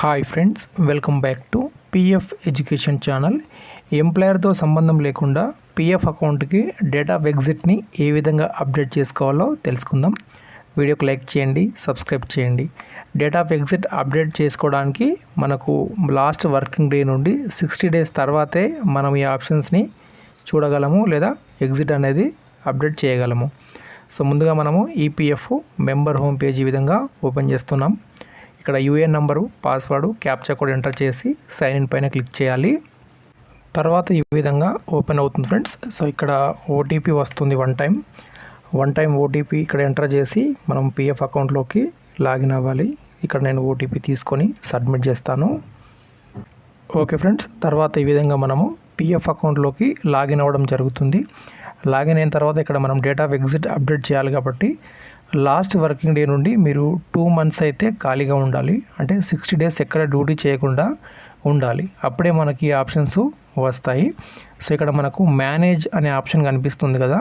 Hi friends, welcome back to PF education channel. ఎంప్లాయర్తో సంబంధం లేకుండా పిఎఫ్ అకౌంట్కి డేట్ ఆఫ్ ఎగ్జిట్ని ఏ విధంగా అప్డేట్ చేసుకోవాలో తెలుసుకుందాం. వీడియోకి లైక్ చేయండి, సబ్స్క్రైబ్ చేయండి. డేట్ ఆఫ్ ఎగ్జిట్ అప్డేట్ చేసుకోవడానికి మనకు లాస్ట్ వర్కింగ్ డే నుండి 60 డేస్ తర్వాతే మనం ఈ ఆప్షన్స్ని చూడగలము లేదా ఎగ్జిట్ అనేది అప్డేట్ చేయగలము. సో ముందుగా మనము ఈపీఎఫ్ మెంబర్ హోమ్ పేజ్ ఈ విధంగా ఓపెన్ చేస్తున్నాం. ఇక్కడ UAN number, password, captcha code enter చేసి సైన్ ఇన్ పైన క్లిక్ చేయాలి. తర్వాత ఈ విధంగా ఓపెన్ అవుతుంది ఫ్రెండ్స్. సో ఇక్కడ ఓటీపీ వస్తుంది. వన్ టైం ఓటీపీ ఇక్కడ ఎంటర్ చేసి మనం పిఎఫ్ అకౌంట్లోకి లాగిన్ అవ్వాలి. ఇక్కడ నేను ఓటీపీ తీసుకొని సబ్మిట్ చేస్తాను. ఓకే ఫ్రెండ్స్, తర్వాత ఈ విధంగా మనము పిఎఫ్ అకౌంట్లోకి లాగిన్ అవ్వడం జరుగుతుంది. లాగిన్ అయిన తర్వాత ఇక్కడ మనం డేట్ ఆఫ్ ఎగ్జిట్ అప్డేట్ చేయాలి కాబట్టి లాస్ట్ వర్కింగ్ డే నుండి మీరు 2 months అయితే ఖాళీగా ఉండాలి. అంటే 60 డేస్ ఎక్కడ డ్యూటీ చేయకుండా ఉండాలి. అప్పుడే మనకి ఆప్షన్స్ వస్తాయి. సో ఇక్కడ మనకు మేనేజ్ అనే ఆప్షన్ కనిపిస్తుంది కదా,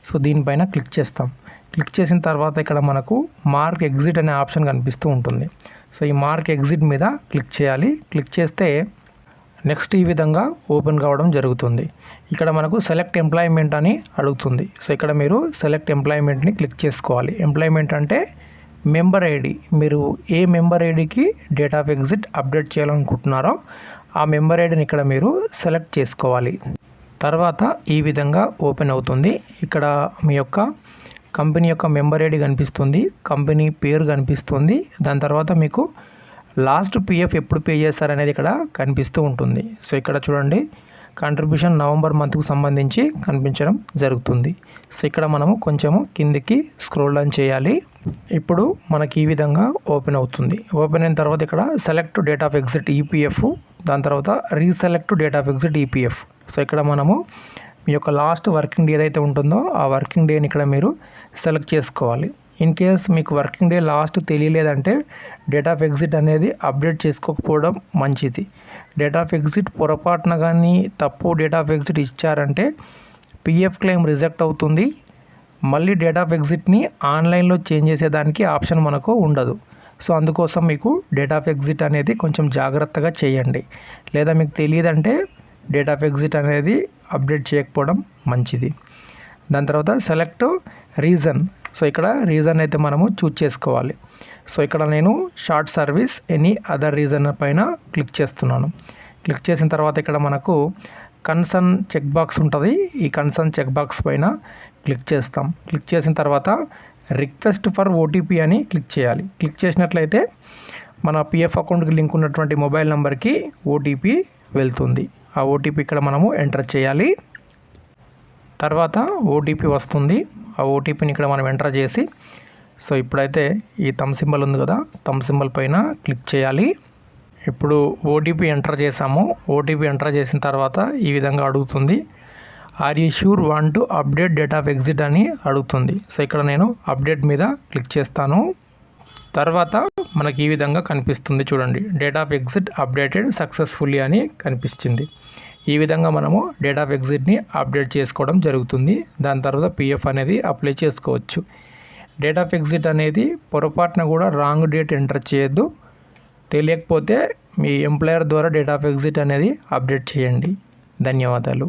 సో దీనిపైన క్లిక్ చేస్తాం. క్లిక్ చేసిన తర్వాత ఇక్కడ మనకు మార్క్ ఎగ్జిట్ అనే ఆప్షన్ కనిపిస్తూ ఉంటుంది. సో ఈ మార్క్ ఎగ్జిట్ మీద క్లిక్ చేయాలి. క్లిక్ చేస్తే నెక్స్ట్ ఈ విధంగా ఓపెన్ కావడం జరుగుతుంది. ఇక్కడ మనకు సెలెక్ట్ ఎంప్లాయ్మెంట్ అని అడుగుతుంది. సో ఇక్కడ మీరు సెలెక్ట్ ఎంప్లాయ్మెంట్ని క్లిక్ చేసుకోవాలి. ఎంప్లాయ్మెంట్ అంటే మెంబర్ ఐడి. మీరు ఏ మెంబర్ ఐడికి డేట్ ఆఫ్ ఎగ్జిట్ అప్డేట్ చేయాలనుకుంటున్నారో ఆ మెంబర్ ఐడిని ఇక్కడ మీరు సెలెక్ట్ చేసుకోవాలి. తర్వాత ఈ విధంగా ఓపెన్ అవుతుంది. ఇక్కడ మీ యొక్క కంపెనీ యొక్క మెంబర్ ఐడి కనిపిస్తుంది, కంపెనీ పేరు కనిపిస్తుంది. దాని తర్వాత మీకు లాస్ట్ పిఎఫ్ ఎప్పుడు పే చేస్తారనేది ఇక్కడ కనిపిస్తూ ఉంటుంది. సో ఇక్కడ చూడండి, కాంట్రిబ్యూషన్ నవంబర్ మంత్కు సంబంధించి కనిపించడం జరుగుతుంది. సో ఇక్కడ మనము కొంచెము కిందికి స్క్రోల్ డౌన్ చేయాలి. ఇప్పుడు మనకి ఈ విధంగా ఓపెన్ అవుతుంది. ఓపెన్ అయిన తర్వాత ఇక్కడ select date of exit EPF, దాని తర్వాత reselect date of exit EPF. So ఇక్కడ మనము మీ యొక్క లాస్ట్ వర్కింగ్ డే ఏదైతే ఉంటుందో ఆ వర్కింగ్ డేని ఇక్కడ మీరు సెలెక్ట్ చేసుకోవాలి. ఇన్ కేస్ మీకు వర్కింగ్ డే లాస్ట్ తెలియలేదంటే డేట్ ఆఫ్ ఎగ్జిట్ అనేది అప్డేట్ చేసుకోకపోవడం మంచిది. డేట్ ఆఫ్ ఎగ్జిట్ పొరపాటున కానీ తప్పు డేట్ ఆఫ్ ఎగ్జిట్ ఇచ్చారంటే పిఎఫ్ క్లెయిమ్ రిజెక్ట్ అవుతుంది. మళ్ళీ డేట్ ఆఫ్ ఎగ్జిట్ని ఆన్లైన్లో చేంజ్ చేసేదానికి ఆప్షన్ మనకు ఉండదు. సో అందుకోసం మీకు డేట్ ఆఫ్ ఎగ్జిట్ అనేది కొంచెం జాగ్రత్తగా చేయండి. లేదా మీకు తెలియదంటే డేట్ ఆఫ్ ఎగ్జిట్ అనేది అప్డేట్ చేయకపోవడం మంచిది. దాని తర్వాత సెలెక్ట్ రీజన్. సో ఇక్కడ రీజన్ అయితే మనము చూజ్ చేసుకోవాలి. సో ఇక్కడ నేను short service any other reason పైన క్లిక్ చేస్తున్నాను. క్లిక్ చేసిన తర్వాత ఇక్కడ మనకు కన్సర్న్ చెక్ బాక్స్ ఉంటుంది. ఈ కన్సర్న్ చెక్ బాక్స్ పైన క్లిక్ చేస్తాం. క్లిక్ చేసిన తర్వాత రిక్వెస్ట్ ఫర్ ఓటీపీ అని క్లిక్ చేయాలి. క్లిక్ చేసినట్లయితే మన పిఎఫ్ అకౌంట్కి లింక్ ఉన్నటువంటి మొబైల్ నెంబర్కి ఓటీపీ వెళ్తుంది. ఆ ఓటీపీ ఇక్కడ మనము ఎంటర్ చేయాలి. తర్వాత ఓటీపీ వస్తుంది. ఆ ఓటీపీని ఇక్కడ మనం ఎంటర్ చేసి, సో ఇప్పుడైతే ఈ థంబ్ సింబల్ ఉంది కదా, థంబ్ సింబల్ పైన క్లిక్ చేయాలి. ఇప్పుడు ఓటీపీ ఎంటర్ చేసాము. ఓటీపీ ఎంటర్ చేసిన తర్వాత ఈ విధంగా అడుగుతుంది, are you sure want to update date of exit అని అడుగుతుంది. సో ఇక్కడ నేను అప్డేట్ మీద క్లిక్ చేస్తాను. తర్వాత మనకి ఈ విధంగా కనిపిస్తుంది చూడండి, date of exit updated successfully అని కనిపిస్తుంది. ఈ విధంగా మనము డేట్ ఆఫ్ ఎగ్జిట్ని అప్డేట్ చేసుకోవడం జరుగుతుంది. దాని తర్వాత పిఎఫ్ అనేది అప్లై చేసుకోవచ్చు. డేట్ ఆఫ్ ఎగ్జిట్ అనేది పొరపాటున కూడా రాంగ్ డేట్ ఎంటర్ చేయొద్దు. తెలియకపోతే మీ ఎంప్లాయర్ ద్వారా డేట్ ఆఫ్ ఎగ్జిట్ అనేది అప్డేట్ చేయండి. ధన్యవాదాలు.